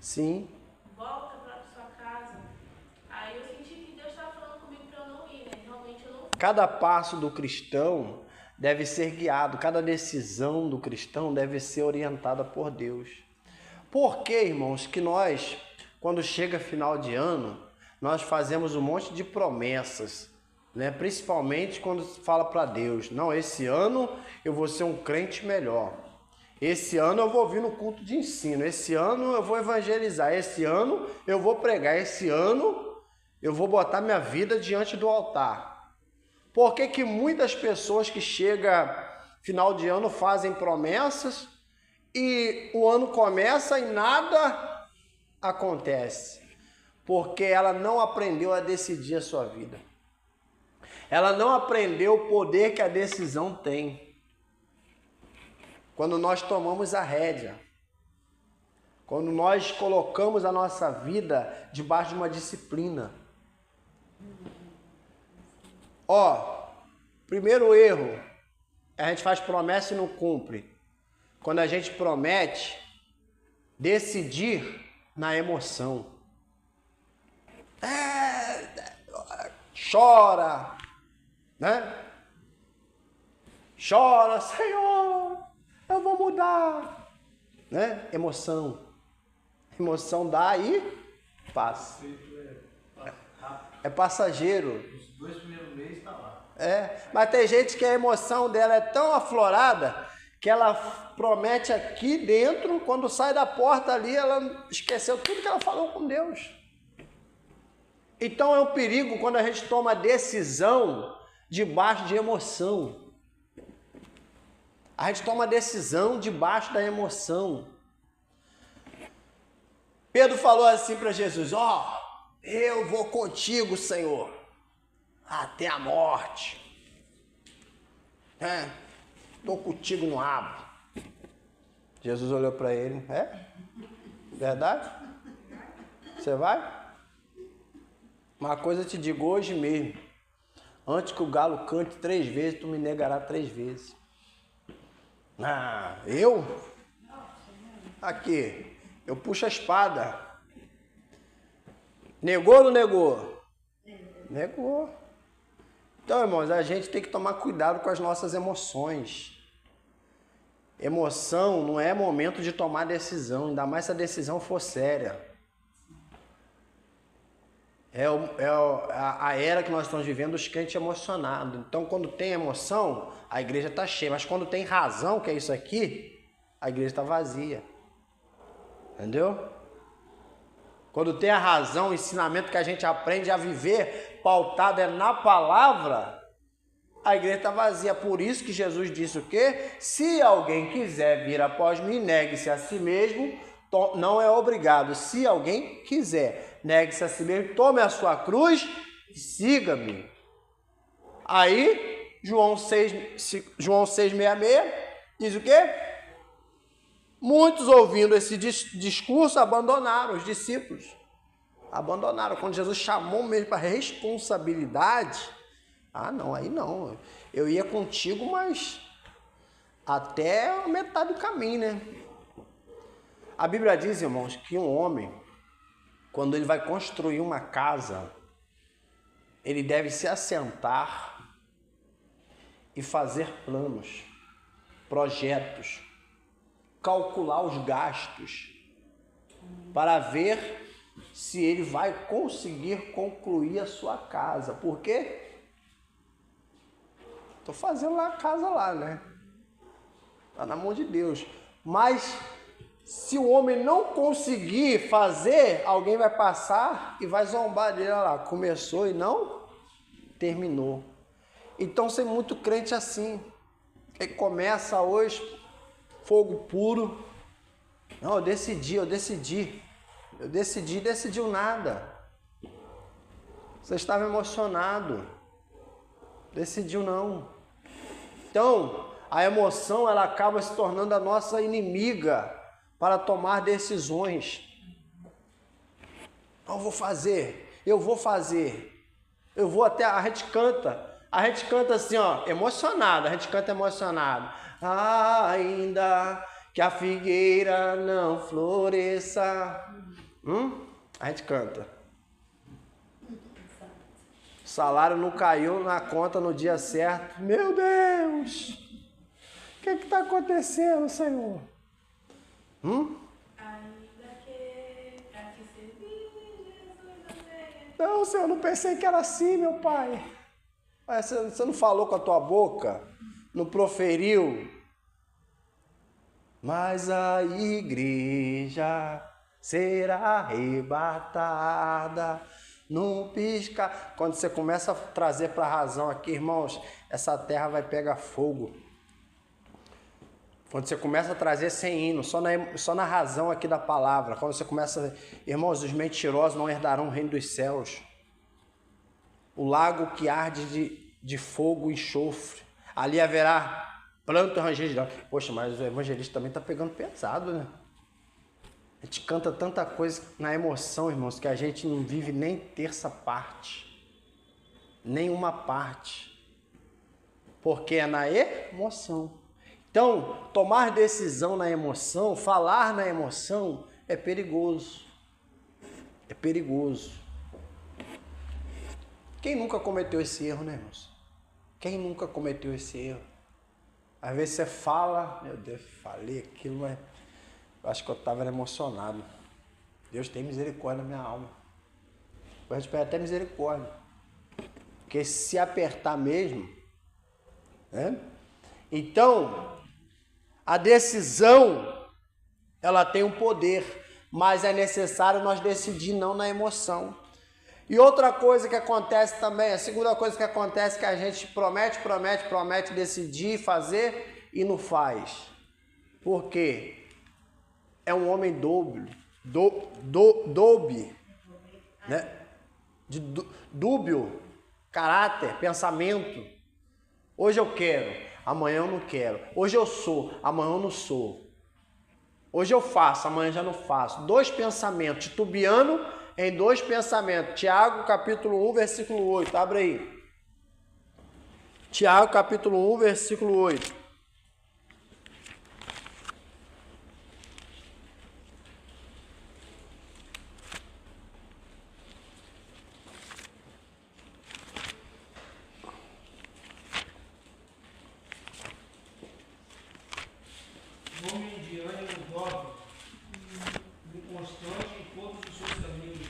Sim. Volta para sua casa. Aí eu senti que Deus estava falando comigo para eu não ir, né? Realmente eu não fui. Cada passo do cristão deve ser guiado, cada decisão do cristão deve ser orientada por Deus. Por que, irmãos, que nós, quando chega final de ano, nós fazemos um monte de promessas, né? Principalmente quando fala para Deus, não, esse ano eu vou ser um crente melhor. Esse ano eu vou vir no culto de ensino, esse ano eu vou evangelizar, esse ano eu vou pregar, esse ano eu vou botar minha vida diante do altar. Por que que muitas pessoas que chegam final de ano fazem promessas e o ano começa e nada acontece? Porque ela não aprendeu a decidir a sua vida. Ela não aprendeu o poder que a decisão tem. Quando nós tomamos a rédea, quando nós colocamos a nossa vida debaixo de uma disciplina. Primeiro erro, a gente faz promessa e não cumpre. Quando a gente promete, decidir na emoção. Chora, né? Chora, Senhor, eu vou mudar, né? Emoção. Emoção dá e passa. É passageiro. Os 2 primeiros meses está lá. Mas tem gente que a emoção dela é tão aflorada que ela promete aqui dentro, quando sai da porta ali, ela esqueceu tudo que ela falou com Deus. Então é um perigo quando a gente toma decisão debaixo de emoção. A gente toma decisão debaixo da emoção. Pedro falou assim para Jesus, eu vou contigo, Senhor, até a morte. Estou contigo no rabo. Jesus olhou para ele, verdade? Você vai? Uma coisa eu te digo hoje mesmo, antes que o galo cante 3 vezes, tu me negará 3 vezes. Eu? Aqui, eu puxo a espada. Negou ou não negou? Negou. Então, irmãos, a gente tem que tomar cuidado com as nossas emoções. Emoção não é momento de tomar decisão, ainda mais se a decisão for séria. A era que nós estamos vivendo, os crentes emocionados. Então, quando tem emoção, a igreja está cheia. Mas quando tem razão, que é isso aqui, a igreja está vazia. Entendeu? Quando tem a razão, o ensinamento que a gente aprende a viver, pautado na palavra, a igreja está vazia. Por isso que Jesus disse o quê? Se alguém quiser vir após mim, negue-se a si mesmo, não é obrigado. Se alguém quiser, negue-se a si mesmo, tome a sua cruz e siga-me. Aí, João 6,66 diz o quê? Muitos ouvindo esse discurso abandonaram, os discípulos. Abandonaram. Quando Jesus chamou mesmo para responsabilidade, não, aí não. Eu ia contigo, mas até a metade do caminho, né? A Bíblia diz, irmãos, que um homem, quando ele vai construir uma casa, ele deve se assentar e fazer planos, projetos, calcular os gastos, para ver se ele vai conseguir concluir a sua casa. Por quê? Estou fazendo lá a casa lá, né? Está na mão de Deus. Mas se o homem não conseguir fazer, alguém vai passar e vai zombar dele. Olha lá, começou e não terminou. Então, tem muito crente assim. Ele começa hoje, fogo puro. Não, eu decidi. Decidiu nada. Você estava emocionado. Decidiu não. Então, a emoção, ela acaba se tornando a nossa inimiga para tomar decisões. Eu vou fazer. Eu vou até, a gente canta assim, emocionado. A gente canta emocionado. Ainda que a figueira não floresça. A gente canta. O salário não caiu na conta no dia certo. Meu Deus! O que está acontecendo, Senhor? Não, Senhor, eu não pensei que era assim, meu Pai. Mas você não falou com a tua boca? Não proferiu? Mas a igreja será arrebatada num piscar. Quando você começa a trazer para a razão aqui, irmãos, essa terra vai pegar fogo. Quando você começa a trazer sem hino, só na razão aqui da palavra. Quando você começa, irmãos, os mentirosos não herdarão o reino dos céus. O lago que arde de fogo e enxofre. Ali haverá pranto e ranger de dentes. Poxa, mas o evangelista também está pegando pesado, né? A gente canta tanta coisa na emoção, irmãos, que a gente não vive nem terça parte. Nenhuma parte. Porque é na emoção. Então, tomar decisão na emoção, falar na emoção, é perigoso. É perigoso. Quem nunca cometeu esse erro, né, irmãos? Quem nunca cometeu esse erro? Às vezes você fala, meu Deus, falei aquilo, mas eu acho que eu estava emocionado. Deus tem misericórdia na minha alma. A gente pede até misericórdia. Porque se apertar mesmo, né? Então, a decisão, ela tem um poder, mas é necessário nós decidir não na emoção. E outra coisa que acontece também, a segunda coisa que acontece é que a gente promete decidir, fazer e não faz. Por quê? É um homem dúbio, né? Dúbio, caráter, pensamento. Hoje eu quero, amanhã eu não quero. Hoje eu sou, amanhã eu não sou. Hoje eu faço, amanhã já não faço. Dois pensamentos, titubeando em dois pensamentos. Tiago, capítulo 1, versículo 8. Abre aí. Tiago, capítulo 1, versículo 8. Homem de ânimo nobre, inconstante em todos os seus caminhos.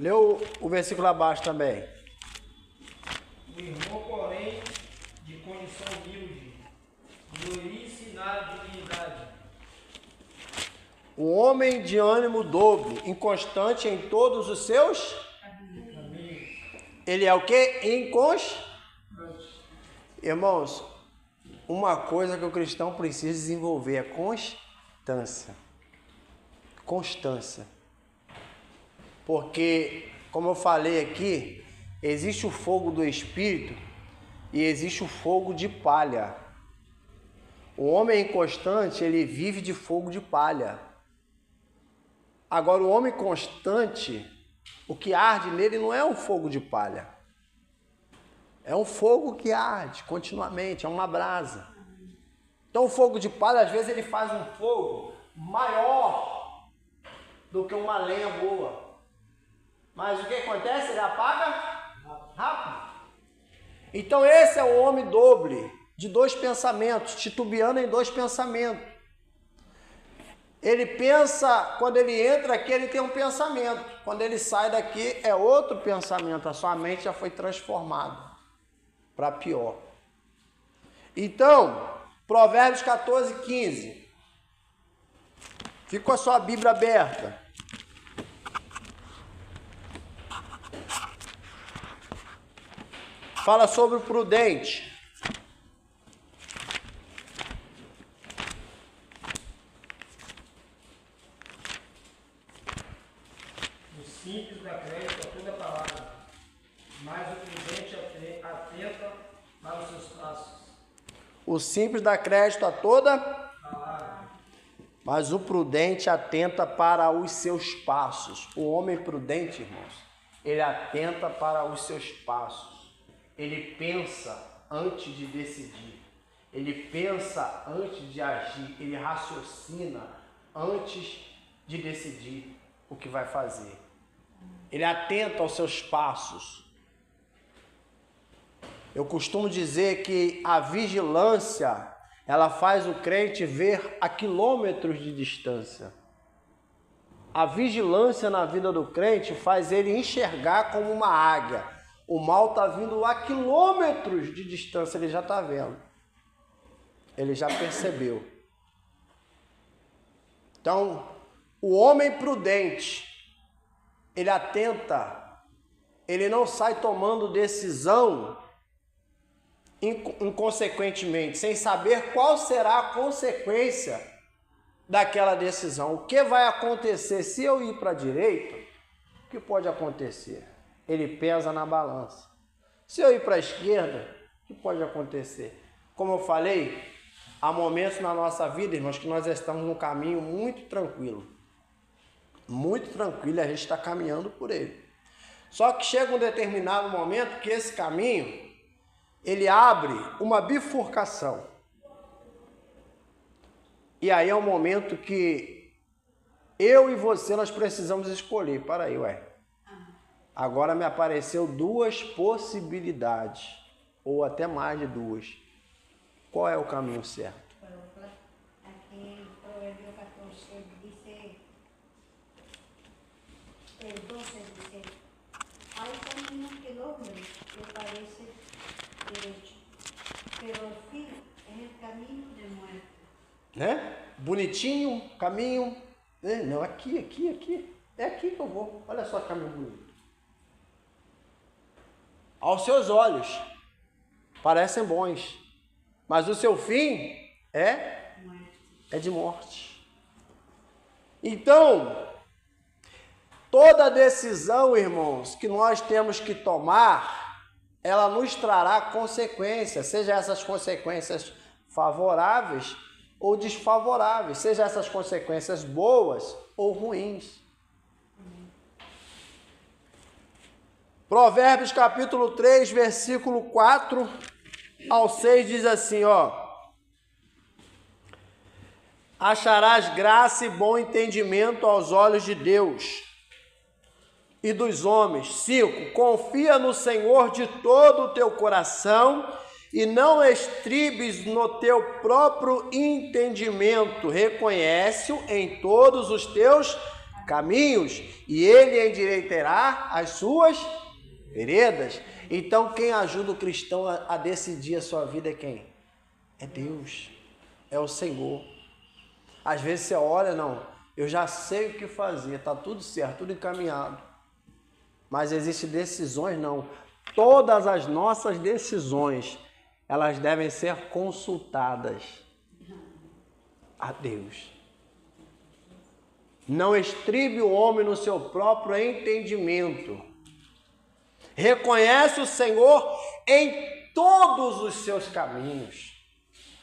Leu o versículo abaixo também. O irmão, porém, de condição humilde, não lhe ensinar a dignidade. O homem de ânimo dobre, inconstante em todos os seus caminhos. Ele é o quê? Inconstante. Irmãos, uma coisa que o cristão precisa desenvolver é constância. Constância. Porque, como eu falei aqui, existe o fogo do Espírito e existe o fogo de palha. O homem inconstante, ele vive de fogo de palha. Agora, o homem constante, o que arde nele não é um fogo de palha. É um fogo que arde continuamente, é uma brasa. Então, o fogo de palha, às vezes, ele faz um fogo maior do que uma lenha boa. Mas o que acontece? Ele apaga rápido. Então, esse é o homem dobre, de dois pensamentos, titubeando em dois pensamentos. Ele pensa, quando ele entra aqui, ele tem um pensamento. Quando ele sai daqui, é outro pensamento. A sua mente já foi transformada para pior. Então, Provérbios 14, 15. Fica com a sua Bíblia aberta. Fala sobre o prudente. O simples dá crédito a toda palavra, mas o prudente atenta para os seus passos. O simples dá crédito a toda Palavra. mas o prudente atenta para os seus passos. O homem prudente, irmãos, ele atenta para os seus passos. ele pensa antes de decidir. Ele pensa antes de agir. Ele raciocina antes de decidir o que vai fazer. Ele atenta aos seus passos. Eu costumo dizer que a vigilância, ela faz o crente ver a quilômetros de distância. A vigilância na vida do crente faz ele enxergar como uma águia. O mal está vindo a quilômetros de distância, ele já está vendo. Ele já percebeu. Então, o homem prudente, ele atenta, ele não sai tomando decisão inconsequentemente, sem saber qual será a consequência daquela decisão. O que vai acontecer se eu ir para a direita? O que pode acontecer? Ele pesa na balança. Se eu ir para a esquerda, o que pode acontecer? Como eu falei, há momentos na nossa vida, irmãos, que nós estamos num caminho muito tranquilo. Muito tranquilo, e a gente está caminhando por ele. Só que chega um determinado momento que esse caminho, ele abre uma bifurcação. E aí é um momento que eu e você, nós precisamos escolher. Para aí, agora me apareceu duas possibilidades, ou até mais de duas. Qual é o caminho certo? Aqui em Provérbio 14 dice, el 12 dice, hay caminos que el hombre le parece derecho, pero al fin es el camino de muerte. Né? Bonitinho, caminho. Não, aqui. É aqui que eu vou. Olha só que caminho bonito. Aos seus olhos, parecem bons, mas o seu fim é de morte. Então, toda decisão, irmãos, que nós temos que tomar, ela nos trará consequências, seja essas consequências favoráveis ou desfavoráveis, seja essas consequências boas ou ruins. Provérbios capítulo 3, versículo 4 ao 6 diz assim, acharás graça e bom entendimento aos olhos de Deus e dos homens. 5. Confia no Senhor de todo o teu coração e não estribes no teu próprio entendimento. Reconhece-o em todos os teus caminhos e ele endireitará as suas veredas. Então, quem ajuda o cristão a decidir a sua vida é quem? É Deus, é o Senhor. Às vezes você olha, não, eu já sei o que fazer, está tudo certo, tudo encaminhado. Mas existem decisões, não. Todas as nossas decisões, elas devem ser consultadas a Deus. Não estribe o homem no seu próprio entendimento. Reconhece o Senhor em todos os seus caminhos.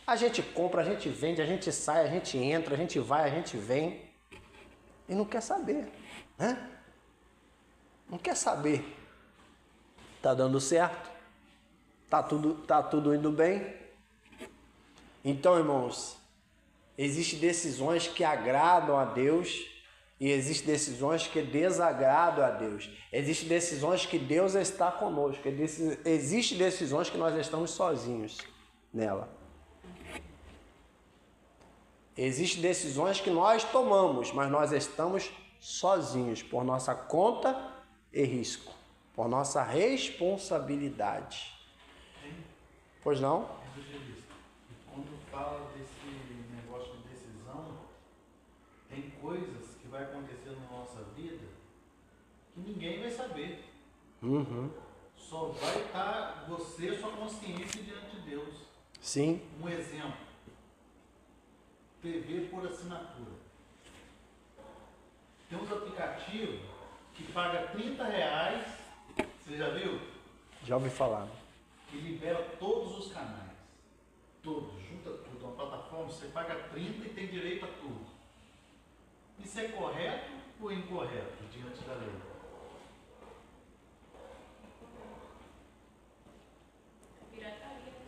A gente compra, a gente vende, a gente sai, a gente entra, a gente vai, a gente vem. E não quer saber, né? Não quer saber. Tá dando certo? Tá tudo indo bem? Então, irmãos, existem decisões que agradam a Deus e existem decisões que desagradam a Deus. Existem decisões que Deus está conosco. Existem decisões que nós estamos sozinhos nela. Existem decisões que nós tomamos, mas nós estamos sozinhos por nossa conta e risco, por nossa responsabilidade. Pois não? Quando fala desse negócio de decisão, tem coisas que vai acontecer na nossa vida que ninguém vai saber. Só vai estar você, sua consciência diante de Deus. Sim. Um exemplo. TV por assinatura. Tem uns aplicativos que paga R$30, você já viu? Já ouvi falar. E libera todos os canais. Todos, junta tudo. Uma plataforma, você paga 30 e tem direito a tudo. Isso é correto ou incorreto diante da lei?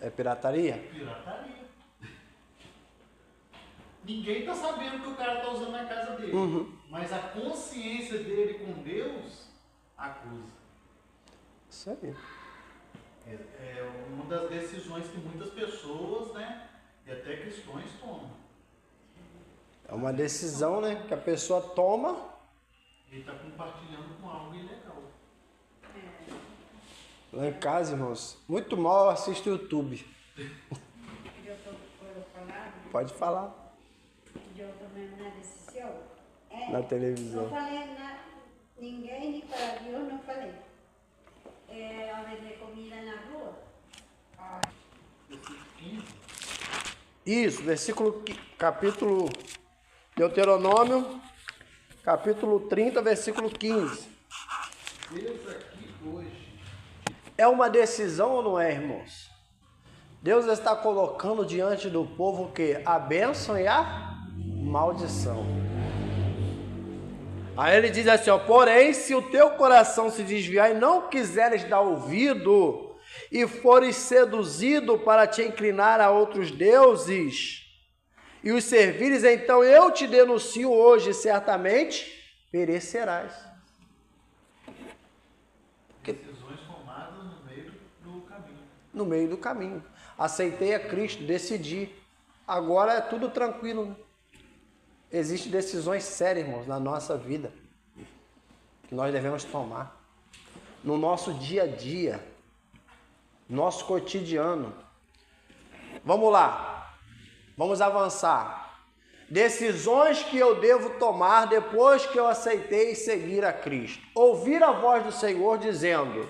É pirataria? Pirataria. Ninguém está sabendo que o cara está usando na casa dele. Mas a consciência dele com Deus acusa. Isso aí. É uma das decisões que muitas pessoas, né, e até cristãos tomam. É uma decisão, né, que a pessoa toma. Ele está compartilhando com algo ilegal. Lá em casa, irmãos, muito mal eu assisto YouTube. Pode falar. Eu tomei uma decisão. Na televisão. Não falei nada, ninguém, nem para Deus, não falei. A vender comida na rua. Versículo 15. Isso, capítulo Deuteronômio, capítulo 30, versículo 15. Deus aqui hoje. É uma decisão ou não é, irmãos? Deus está colocando diante do povo o quê? A bênção e a maldição. Aí ele diz assim, ó, porém, se o teu coração se desviar e não quiseres dar ouvido, e fores seduzido para te inclinar a outros deuses, e os servires, então eu te denuncio hoje, certamente perecerás. Decisões tomadas no meio do caminho. No meio do caminho. Aceitei a Cristo, decidi. Agora é tudo tranquilo, né? Existem decisões sérias, irmãos, na nossa vida, que nós devemos tomar. No nosso dia a dia, nosso cotidiano. Vamos lá, vamos avançar. Decisões que eu devo tomar depois que eu aceitei seguir a Cristo. Ouvir a voz do Senhor dizendo,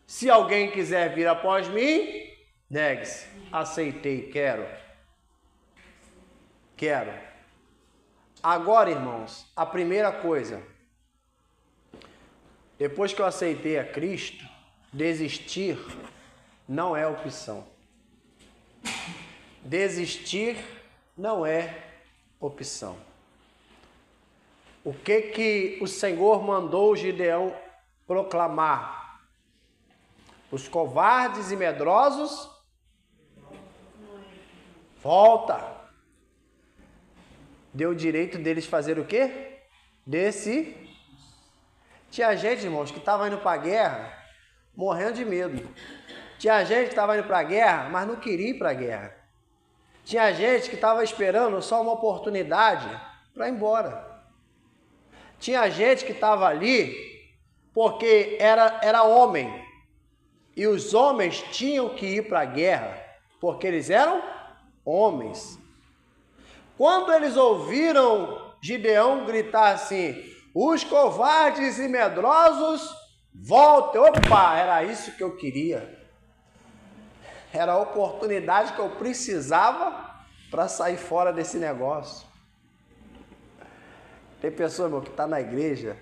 se alguém quiser vir após mim, negue-se. Aceitei, quero. Agora, irmãos, a primeira coisa, depois que eu aceitei a Cristo, desistir não é opção. Desistir não é opção. O que o Senhor mandou Gideão proclamar? Os covardes e medrosos, volta. Deu o direito deles fazer o quê? Tinha gente, irmãos, que estava indo para a guerra morrendo de medo. Tinha gente que estava indo para a guerra, mas não queria ir para a guerra. Tinha gente que estava esperando só uma oportunidade para ir embora. Tinha gente que estava ali porque era homem. E os homens tinham que ir para a guerra porque eles eram homens. Quando eles ouviram Gideão gritar assim, os covardes e medrosos, voltem. Opa, era isso que eu queria. Era a oportunidade que eu precisava para sair fora desse negócio. Tem pessoa, irmão, que está na igreja,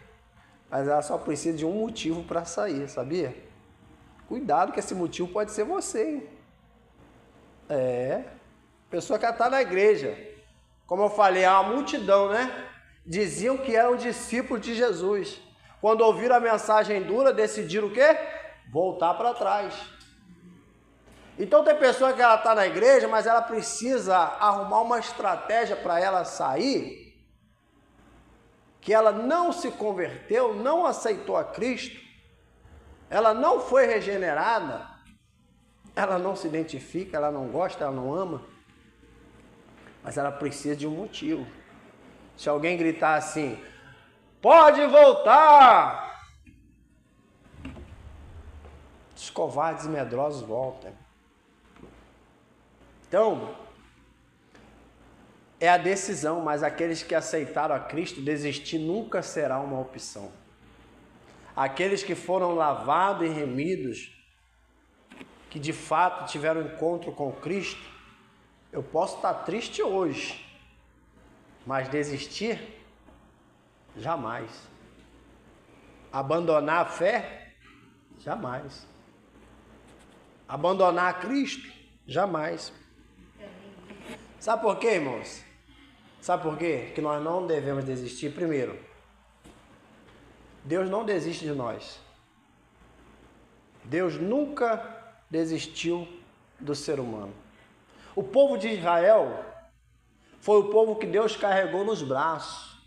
mas ela só precisa de um motivo para sair, sabia? Cuidado que esse motivo pode ser você, hein? Pessoa que está na igreja. Como eu falei, há uma multidão, né? Diziam que eram discípulos de Jesus. Quando ouviram a mensagem dura, decidiram o quê? Voltar para trás. Então tem pessoa que ela está na igreja, mas ela precisa arrumar uma estratégia para ela sair, que ela não se converteu, não aceitou a Cristo, ela não foi regenerada, ela não se identifica, ela não gosta, ela não ama, mas ela precisa de um motivo. Se alguém gritar assim, pode voltar, os covardes e medrosos voltam. Então, é a decisão, mas aqueles que aceitaram a Cristo, desistir nunca será uma opção. Aqueles que foram lavados e remidos, que de fato tiveram encontro com Cristo, eu posso estar triste hoje, mas desistir, jamais. Abandonar a fé, jamais. Abandonar a Cristo, jamais. Sabe por quê, irmãos? Sabe por quê? Que nós não devemos desistir. Primeiro, Deus não desiste de nós. Deus nunca desistiu do ser humano. O povo de Israel foi o povo que Deus carregou nos braços.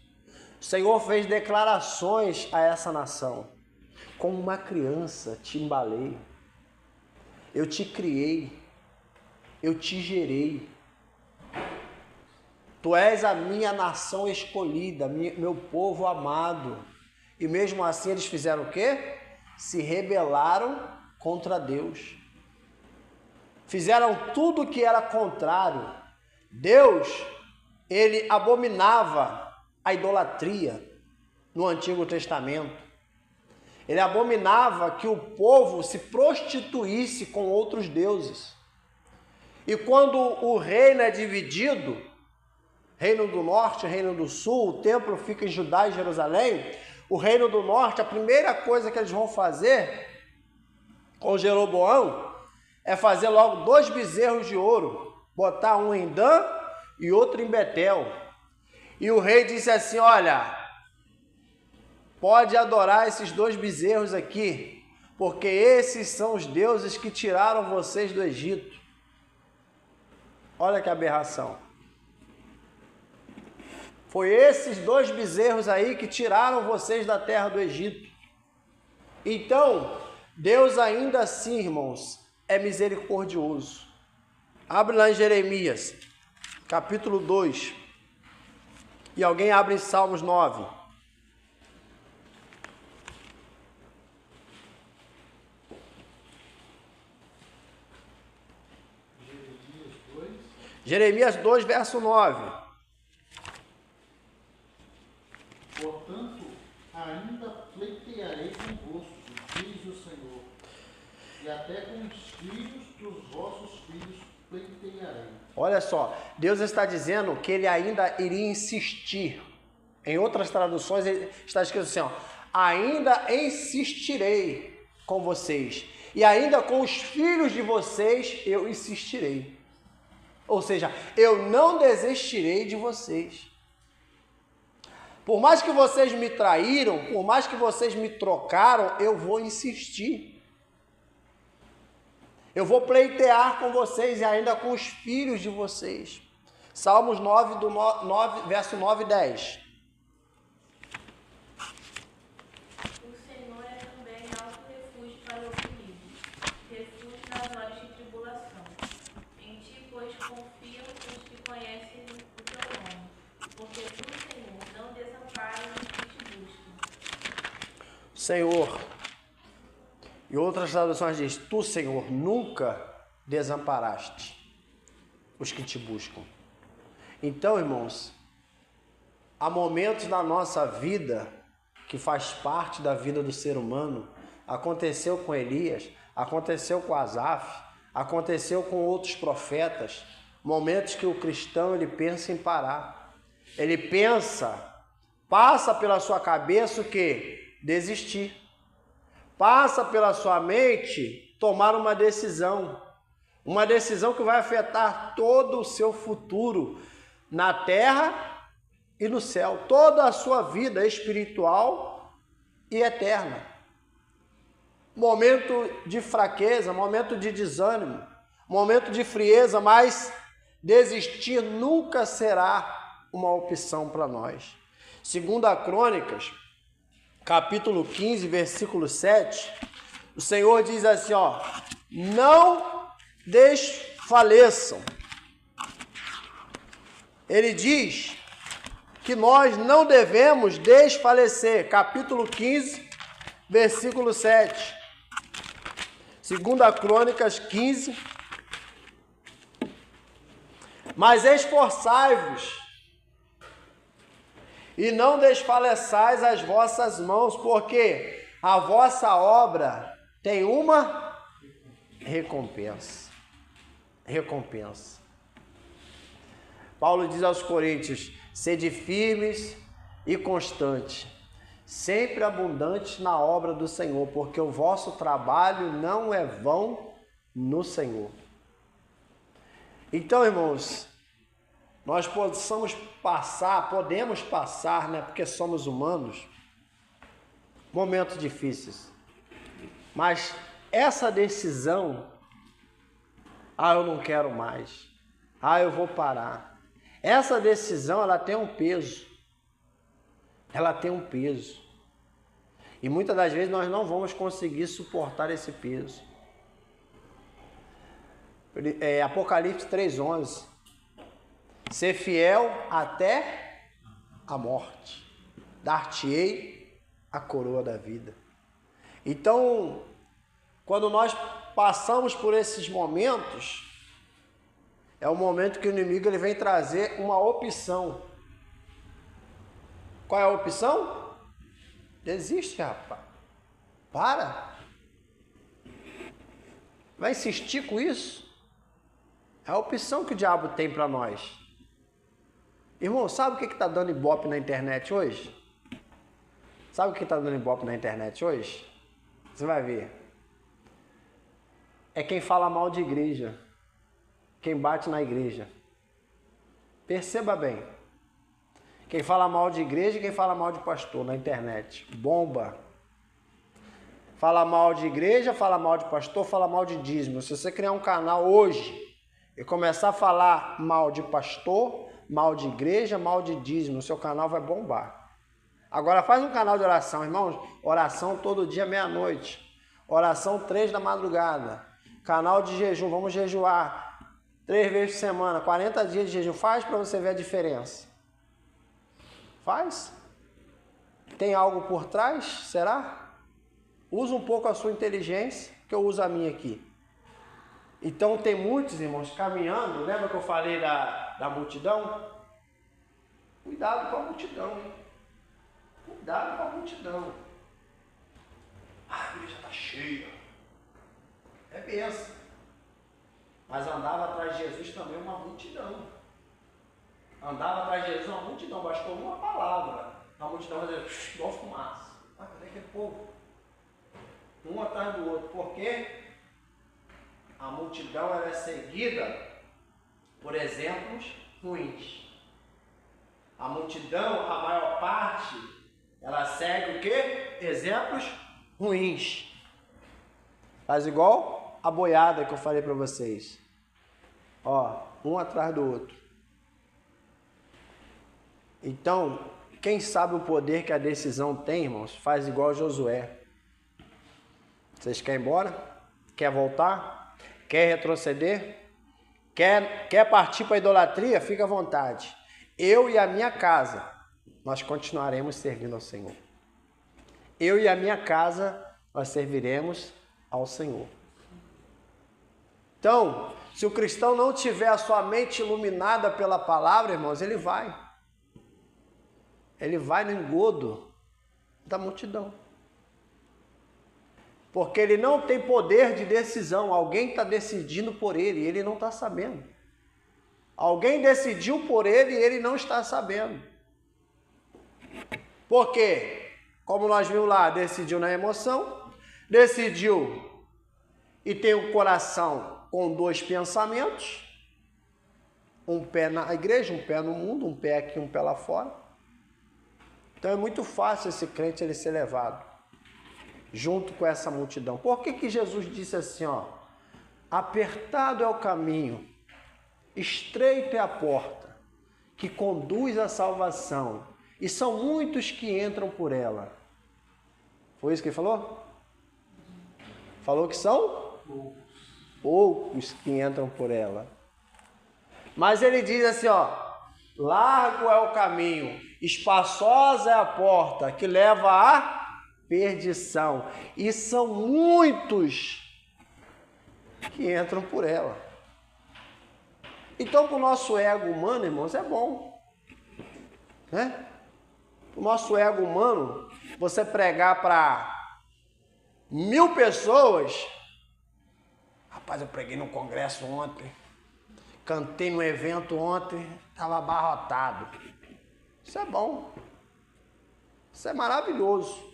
O Senhor fez declarações a essa nação. Como uma criança te embalei, eu te criei, eu te gerei. Tu és a minha nação escolhida, meu povo amado. E mesmo assim eles fizeram o quê? Se rebelaram contra Deus. Fizeram tudo que era contrário. Deus, ele abominava a idolatria no Antigo Testamento. Ele abominava que o povo se prostituísse com outros deuses. E quando o reino é dividido, reino do norte, reino do sul, o templo fica em Judá e Jerusalém, o reino do norte, a primeira coisa que eles vão fazer com Jeroboão é fazer logo 2 bezerros de ouro, botar um em Dan e outro em Betel. E o rei disse assim, olha, pode adorar esses 2 bezerros aqui, porque esses são os deuses que tiraram vocês do Egito. Olha que aberração. Foi esses 2 bezerros aí que tiraram vocês da terra do Egito. Então, Deus ainda assim, irmãos, é misericordioso. Abre lá em Jeremias, capítulo 2. E alguém abre em Salmos 9. Jeremias 2, verso 9. Portanto, ainda pleitearei convosco, diz o Senhor, e até com os filhos dos vossos filhos pleitearei. Olha só, Deus está dizendo que ele ainda iria insistir. Em outras traduções está escrito assim, ó, ainda insistirei com vocês, e ainda com os filhos de vocês eu insistirei. Ou seja, eu não desistirei de vocês. Por mais que vocês me traíram, por mais que vocês me trocaram, eu vou insistir. Eu vou pleitear com vocês e ainda com os filhos de vocês. Salmos 9, verso 9 e 10. O Senhor é também alto refúgio para o oprimido, refúgio nas horas de tribulação. Em ti, pois, confiam os que conhecem o teu nome, porque tu, Senhor, não desamparas os que te buscam. Senhor, e outras traduções diz, tu, Senhor, nunca desamparaste os que te buscam. Então, irmãos, há momentos na nossa vida que faz parte da vida do ser humano. Aconteceu com Elias, aconteceu com Asaf, aconteceu com outros profetas. Momentos que o cristão ele pensa em parar. Ele passa pela sua cabeça o quê? Desistir. Passa pela sua mente tomar uma decisão que vai afetar todo o seu futuro na terra e no céu, toda a sua vida espiritual e eterna. Momento de fraqueza, momento de desânimo, momento de frieza, mas desistir nunca será uma opção para nós. 2 Crônicas, capítulo 15, versículo 7, o Senhor diz assim, ó, não desfaleçam. Ele diz que nós não devemos desfalecer. Capítulo 15, versículo 7. 2 Crônicas 15. Mas esforçai-vos e não desfaleçais as vossas mãos, porque a vossa obra tem uma recompensa. Recompensa. Paulo diz aos Coríntios, sede firmes e constantes, sempre abundantes na obra do Senhor, porque o vosso trabalho não é vão no Senhor. Então, irmãos, nós podemos passar, né, porque somos humanos, momentos difíceis. Mas essa decisão Ah, eu não quero mais. Ah, eu vou parar. Essa decisão, ela tem um peso. Ela tem um peso. E muitas das vezes nós não vamos conseguir suportar esse peso. Apocalipse 3:11. Ser fiel até a morte. Dar-te-ei a coroa da vida. Então, quando nós passamos por esses momentos, é o momento que o inimigo ele vem trazer uma opção. Qual é a opção? Desiste, rapaz. Para. Vai insistir com isso? É a opção que o diabo tem para nós. Irmão, sabe o que está dando ibope na internet hoje? Sabe o que está dando ibope na internet hoje? Você vai ver. É quem fala mal de igreja. Quem bate na igreja. Perceba bem. Quem fala mal de igreja e quem fala mal de pastor na internet. Bomba. Fala mal de igreja, fala mal de pastor, fala mal de dízimo. Se você criar um canal hoje e começar a falar mal de pastor, mal de igreja, mal de dízimo, seu canal vai bombar. Agora faz um canal de oração, irmãos. Oração todo dia, meia-noite. Oração 3 da madrugada. Canal de jejum, vamos jejuar 3 vezes por semana, 40 dias de jejum. Faz para você ver a diferença. Faz. Tem algo por trás? Será? Usa um pouco a sua inteligência, que eu uso a minha aqui. Então tem muitos, irmãos, caminhando. Lembra que eu falei da multidão? Cuidado com a multidão, hein? Cuidado com a multidão. A igreja está cheia. É benção. Mas andava atrás de Jesus também uma multidão. Andava atrás de Jesus uma multidão. Bastou uma palavra. A multidão fazia igual fumaça. Ah, cadê aquele povo? Um atrás do outro. Por quê? A multidão ela é seguida por exemplos ruins. A multidão, a maior parte, ela segue o quê? Exemplos ruins. Faz igual a boiada que eu falei para vocês. Ó, um atrás do outro. Então, quem sabe o poder que a decisão tem, irmãos, faz igual Josué. Vocês querem ir embora? Quer voltar? Quer retroceder? Quer partir para a idolatria? Fica à vontade. Eu e a minha casa, nós continuaremos servindo ao Senhor. Eu e a minha casa, nós serviremos ao Senhor. Então, se o cristão não tiver a sua mente iluminada pela palavra, irmãos, ele vai. Ele vai no engodo da multidão. Porque ele não tem poder de decisão. Alguém está decidindo por ele e ele não está sabendo. Alguém decidiu por ele e ele não está sabendo. Por quê? Como nós vimos lá, decidiu na emoção, decidiu e tem o coração com 2 pensamentos, um pé na igreja, um pé no mundo, um pé aqui, um pé lá fora. Então é muito fácil esse crente ele ser levado junto com essa multidão. Por que Jesus disse assim, ó? Apertado é o caminho, estreita é a porta, que conduz à salvação, e são muitos que entram por ela. Foi isso que ele falou? Falou que são poucos que entram por ela. Mas ele diz assim, ó, largo é o caminho, espaçosa é a porta que leva à perdição, e são muitos que entram por ela. Então, para o nosso ego humano, irmãos, é bom, né? O nosso ego humano, você pregar para 1000 pessoas. Rapaz, eu preguei no congresso ontem, cantei no evento ontem, estava abarrotado. Isso é bom, isso é maravilhoso.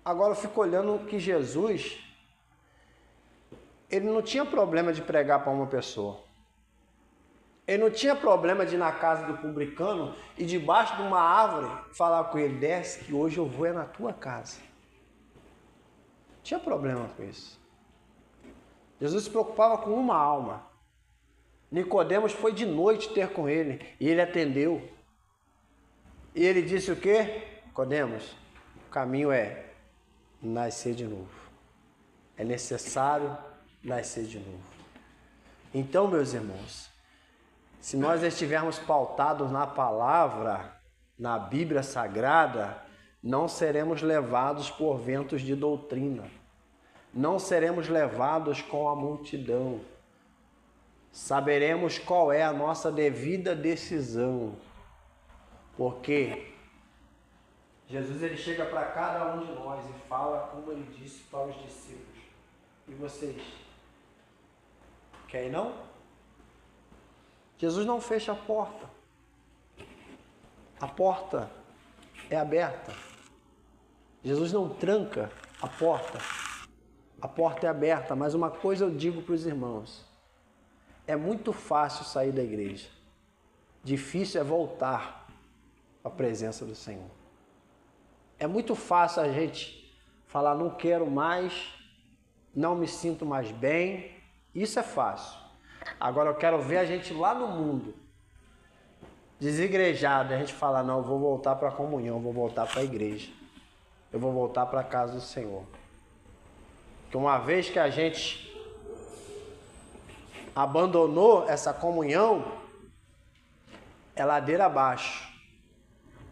Agora eu fico olhando que Jesus, ele não tinha problema de pregar para uma pessoa. Ele não tinha problema de ir na casa do publicano e debaixo de uma árvore falar com ele, desce que hoje eu vou é na tua casa. Não tinha problema com isso. Jesus se preocupava com uma alma. Nicodemos foi de noite ter com ele e ele atendeu. E ele disse o quê? Nicodemos, o caminho é nascer de novo. É necessário nascer de novo. Então, meus irmãos, se nós estivermos pautados na palavra, na Bíblia Sagrada, não seremos levados por ventos de doutrina. Não seremos levados com a multidão. Saberemos qual é a nossa devida decisão. Porque Jesus ele chega para cada um de nós e fala como ele disse para os discípulos. E vocês? Querem não? Jesus não fecha a porta. A porta é aberta. Jesus não tranca a porta. A porta é aberta, mas uma coisa eu digo para os irmãos. É muito fácil sair da igreja. Difícil é voltar à presença do Senhor. É muito fácil a gente falar, não quero mais, não me sinto mais bem. Isso é fácil. Agora eu quero ver a gente lá no mundo, desigrejado, a gente falar, não, eu vou voltar para a comunhão, eu vou voltar para a igreja. Eu vou voltar para a casa do Senhor. Porque uma vez que a gente abandonou essa comunhão, é ladeira abaixo.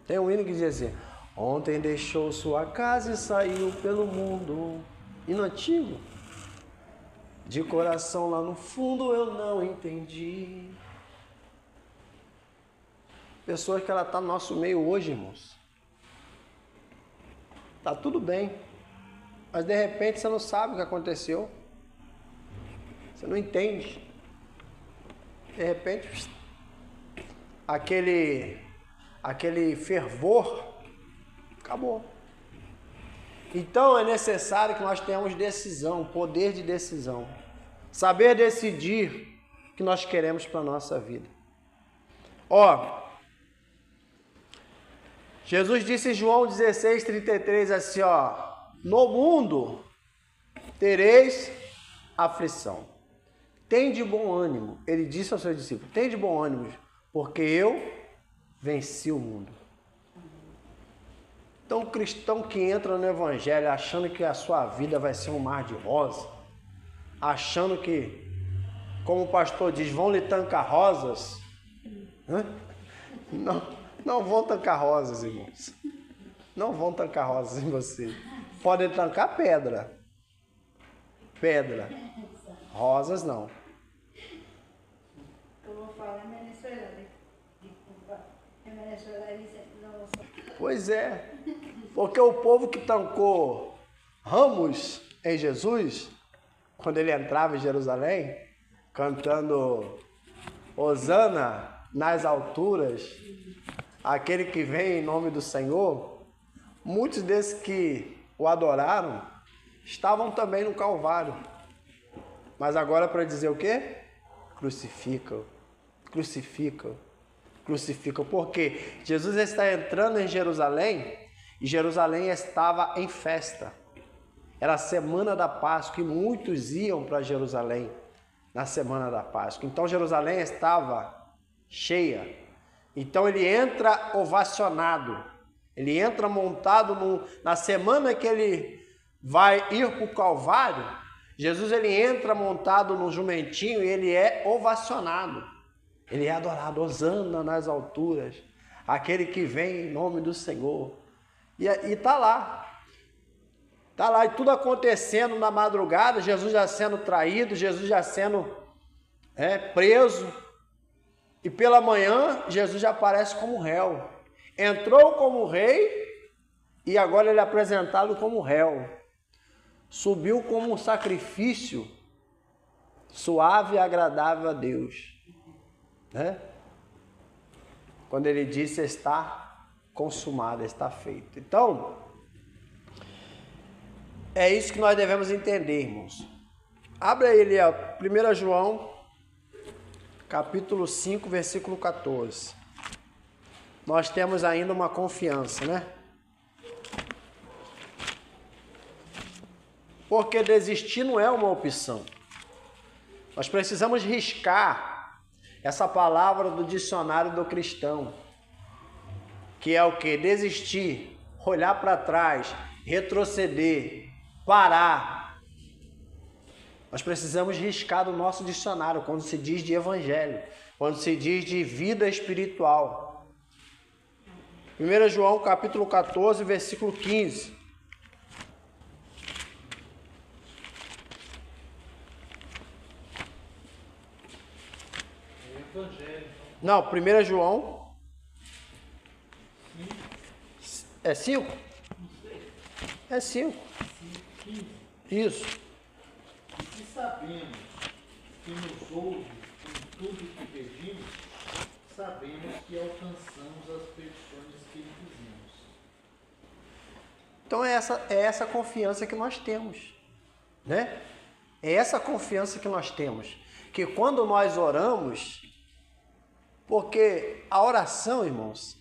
Tem um hino que diz assim, ontem deixou sua casa e saiu pelo mundo. Hino antigo. De coração lá no fundo eu não entendi. Pessoas que ela está no nosso meio hoje, irmãos. Tá tudo bem. Mas de repente você não sabe o que aconteceu. Você não entende. De repente, aquele fervor acabou. Então é necessário que nós tenhamos decisão, poder de decisão. Saber decidir o que nós queremos para a nossa vida. Ó, Jesus disse em João 16:33 assim, ó, no mundo tereis aflição. Tem de bom ânimo. Ele disse aos seus discípulos, tem de bom ânimo, porque eu venci o mundo. Então, o cristão que entra no evangelho achando que a sua vida vai ser um mar de rosa, achando que, como o pastor diz, vão lhe tancar rosas, não vão tancar rosas, irmãos. Não vão tancar rosas em você. Podem tancar pedra. Pedra. Rosas não. Eu vou falar Venezuela. Desculpa. Em Venezuela eles não são. Pois é. Porque o povo que tancou ramos em Jesus, quando ele entrava em Jerusalém, cantando Hosana nas alturas, aquele que vem em nome do Senhor, muitos desses que o adoraram estavam também no Calvário. Mas agora para dizer o quê? Crucificam, crucificam, crucificam. Porque Jesus está entrando em Jerusalém e Jerusalém estava em festa. Era a semana da Páscoa e muitos iam para Jerusalém na semana da Páscoa. Então Jerusalém estava cheia. Então ele entra ovacionado. Ele entra montado na semana que ele vai ir para o Calvário. Jesus ele entra montado num jumentinho e ele é ovacionado. Ele é adorado, hosana nas alturas. Aquele que vem em nome do Senhor. E está lá. Está lá e tudo acontecendo na madrugada, Jesus já sendo traído, Jesus já sendo preso. E pela manhã, Jesus já aparece como réu. Entrou como rei e agora ele é apresentado como réu. Subiu como um sacrifício suave e agradável a Deus. Quando ele disse, está consumado, está feito. Então, é isso que nós devemos entender, irmãos. Abre aí, 1 João, capítulo 5, versículo 14. Nós temos ainda uma confiança, né? Porque desistir não é uma opção. Nós precisamos riscar essa palavra do dicionário do cristão, que é o que? Desistir, olhar para trás, retroceder, parar. Nós precisamos riscar do nosso dicionário quando se diz de evangelho, quando se diz de vida espiritual. 1 João capítulo 14, versículo 15. Evangelho. Não, 1 João. É 5? É 5. Isso. E se sabemos que nos ouve em tudo que pedimos, sabemos que alcançamos as petições que lhe fizemos. Então é essa confiança que nós temos, né? É essa confiança que nós temos, que quando nós oramos, porque a oração, irmãos,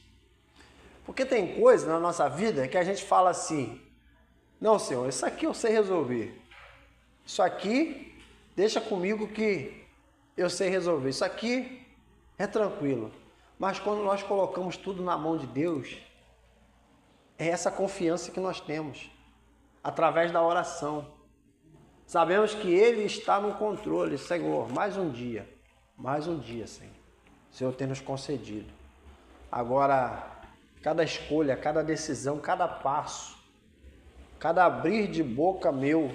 porque tem coisa na nossa vida que a gente fala assim, não, Senhor, isso aqui eu sei resolver, isso aqui deixa comigo que eu sei resolver, isso aqui é tranquilo, mas quando nós colocamos tudo na mão de Deus, é essa confiança que nós temos, através da oração. Sabemos que Ele está no controle. Senhor, mais um dia, Senhor. O Senhor tem nos concedido. Agora, cada escolha, cada decisão, cada passo, cada abrir de boca meu,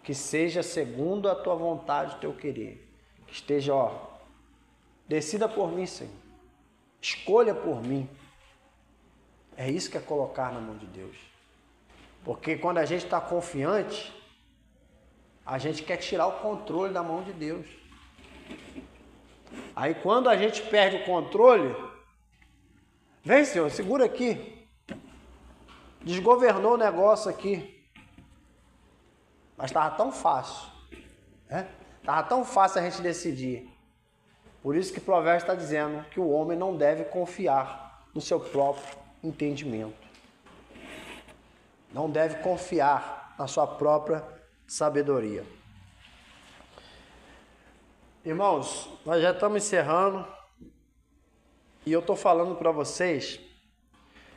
que seja segundo a Tua vontade, o Teu querer. Que esteja, decida por mim, Senhor. Escolha por mim. É isso que é colocar na mão de Deus. Porque quando a gente está confiante, a gente quer tirar o controle da mão de Deus. Aí quando a gente perde o controle, vem, Senhor, segura aqui. Desgovernou o negócio aqui. Mas estava tão fácil, né? Estava tão fácil a gente decidir. Por isso que o Provérbios está dizendo que o homem não deve confiar no seu próprio entendimento. Não deve confiar na sua própria sabedoria. Irmãos, nós já estamos encerrando e eu estou falando para vocês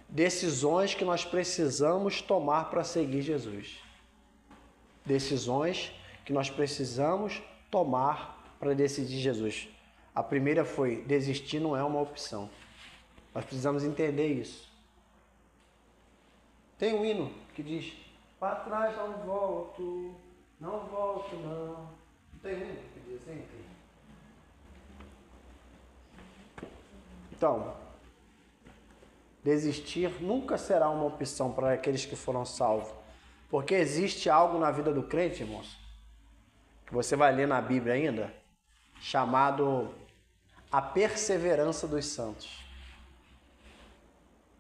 decisões que nós precisamos tomar para seguir Jesus. Decisões que nós precisamos tomar para decidir Jesus. A primeira foi: desistir não é uma opção. Nós precisamos entender isso. Tem um hino que diz: para trás não volto, não volto não. Tem um hino que diz assim? Então, desistir nunca será uma opção para aqueles que foram salvos. Porque existe algo na vida do crente, irmãos, que você vai ler na Bíblia ainda, chamado a perseverança dos santos.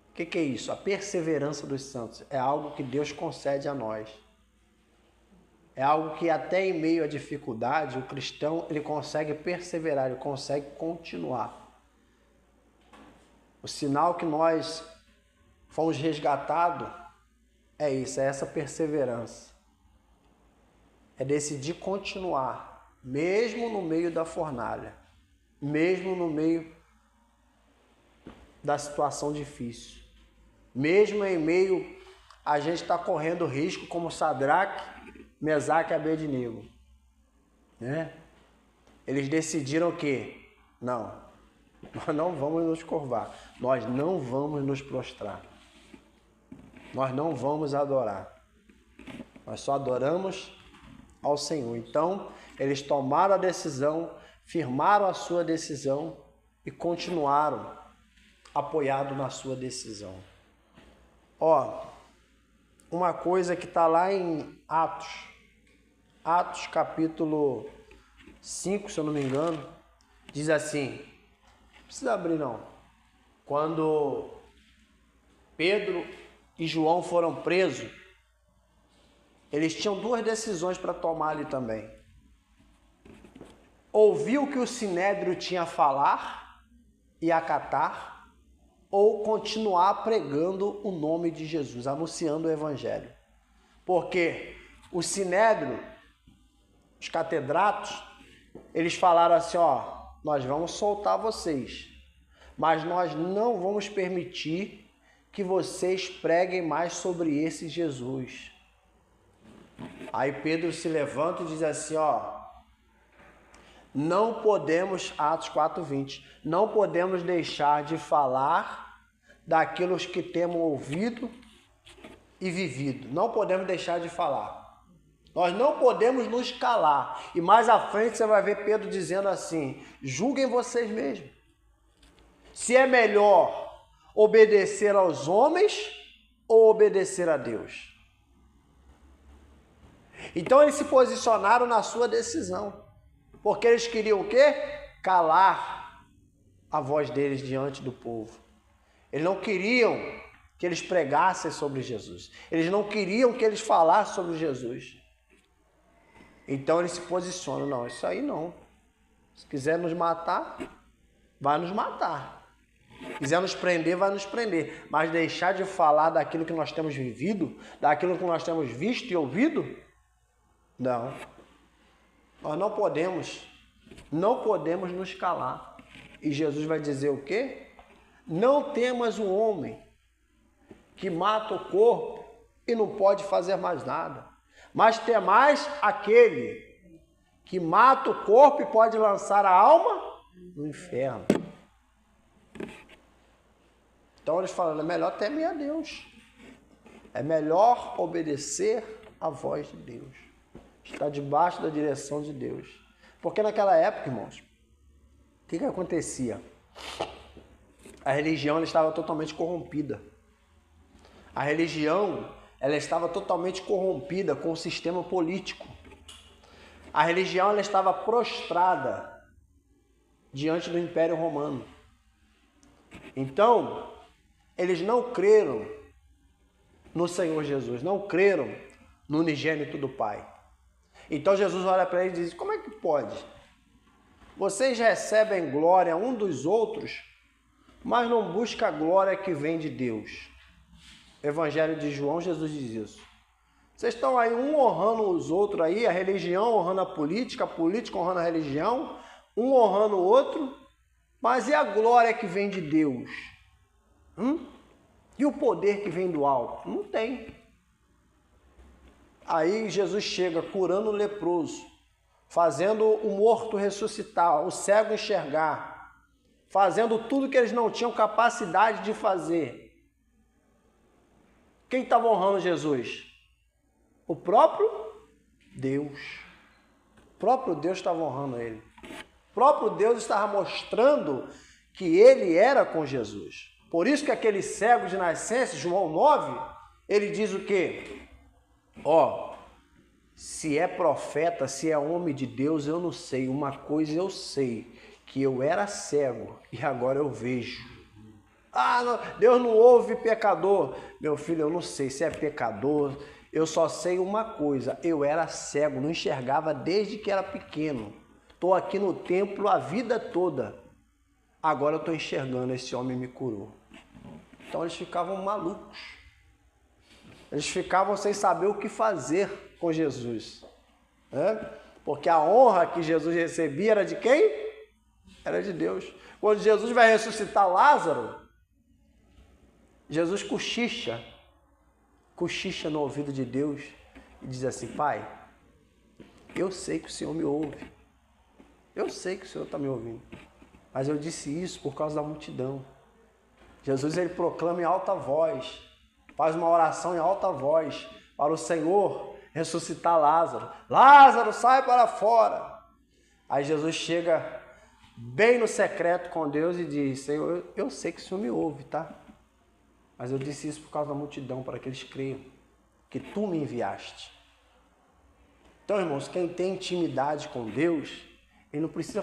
O que é isso? A perseverança dos santos é algo que Deus concede a nós. É algo que até em meio à dificuldade, o cristão ele consegue perseverar, ele consegue continuar. O sinal que nós fomos resgatados é isso, é essa perseverança. É decidir continuar, mesmo no meio da fornalha, mesmo no meio da situação difícil. Mesmo em meio a gente está correndo risco, como Sadraque, Mesaque e Abednego, né? Eles decidiram que não, nós não vamos nos curvar, nós não vamos nos prostrar, nós não vamos adorar, nós só adoramos ao Senhor. Então eles tomaram a decisão, firmaram a sua decisão e continuaram apoiados na sua decisão. Uma coisa que está lá em Atos capítulo 5, se eu não me engano, diz assim, não precisa abrir não, quando Pedro e João foram presos, eles tinham duas decisões para tomar ali também. Ouvir o que o Sinédrio tinha a falar e acatar, ou continuar pregando o nome de Jesus, anunciando o Evangelho. Porque o Sinédrio os catedratos, eles falaram assim, ó, nós vamos soltar vocês, mas nós não vamos permitir que vocês preguem mais sobre esse Jesus. Aí Pedro se levanta e diz assim, ó, não podemos, Atos 4:20, não podemos deixar de falar daquilo que temos ouvido e vivido. Não podemos deixar de falar. Nós não podemos nos calar. E mais à frente você vai ver Pedro dizendo assim, julguem vocês mesmos. Se é melhor obedecer aos homens ou obedecer a Deus. Então eles se posicionaram na sua decisão. Porque eles queriam o quê? Calar a voz deles diante do povo. Eles não queriam que eles pregassem sobre Jesus. Eles não queriam que eles falassem sobre Jesus. Então eles se posicionam. Não, isso aí não. Se quiser nos matar, vai nos matar. Se quiser nos prender, vai nos prender. Mas deixar de falar daquilo que nós temos vivido, daquilo que nós temos visto e ouvido, não. Nós não podemos nos calar. E Jesus vai dizer o quê? Não temas o homem que mata o corpo e não pode fazer mais nada, mas temais aquele que mata o corpo e pode lançar a alma no inferno. Então eles falam, é melhor temer a Deus. É melhor obedecer à voz de Deus. Está debaixo da direção de Deus. Porque naquela época, irmãos, o que acontecia? A religião ela estava totalmente corrompida. A religião ela estava totalmente corrompida com o sistema político. A religião ela estava prostrada diante do Império Romano. Então, eles não creram no Senhor Jesus, não creram no unigênito do Pai. Então Jesus olha para eles e diz, como é que pode? Vocês recebem glória um dos outros, mas não buscam a glória que vem de Deus. Evangelho de João, Jesus diz isso. Vocês estão aí um honrando os outros aí, a religião honrando a política honrando a religião, um honrando o outro, mas e a glória que vem de Deus? E o poder que vem do alto? Não tem. Aí Jesus chega curando o leproso, fazendo o morto ressuscitar, o cego enxergar, fazendo tudo que eles não tinham capacidade de fazer. Quem estava honrando Jesus? O próprio Deus. O próprio Deus estava honrando ele. O próprio Deus estava mostrando que ele era com Jesus. Por isso que aquele cego de nascença, João 9, ele diz o quê? Ó, se é profeta, se é homem de Deus, eu não sei. Uma coisa eu sei, que eu era cego e agora eu vejo. Ah, não, Deus não ouve pecador. Meu filho, eu não sei se é pecador. Eu só sei uma coisa, eu era cego, não enxergava desde que era pequeno. Estou aqui no templo a vida toda. Agora eu estou enxergando, esse homem me curou. Então eles ficavam malucos. Eles ficavam sem saber o que fazer com Jesus. Porque a honra que Jesus recebia era de quem? Era de Deus. Quando Jesus vai ressuscitar Lázaro, Jesus cochicha no ouvido de Deus e diz assim, Pai, eu sei que o Senhor me ouve. Eu sei que o Senhor está me ouvindo. Mas eu disse isso por causa da multidão. Jesus ele proclama em alta voz, faz uma oração em alta voz para o Senhor ressuscitar Lázaro. Lázaro, sai para fora. Aí Jesus chega bem no secreto com Deus e diz, Senhor, eu sei que o Senhor me ouve, tá? Mas eu disse isso por causa da multidão, para que eles creiam que tu me enviaste. Então, irmãos, quem tem intimidade com Deus, ele não precisa